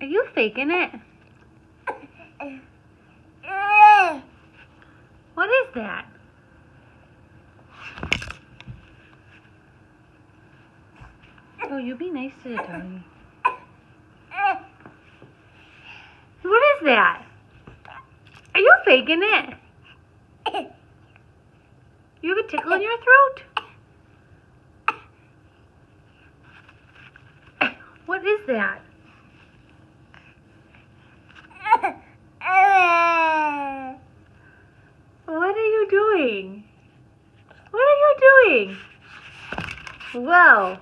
Are you faking it? What is that? Oh, you be nice to the doggy. What is that? Are you faking it? You have a tickle in your throat? What is that? What are you doing? What are you doing? Whoa.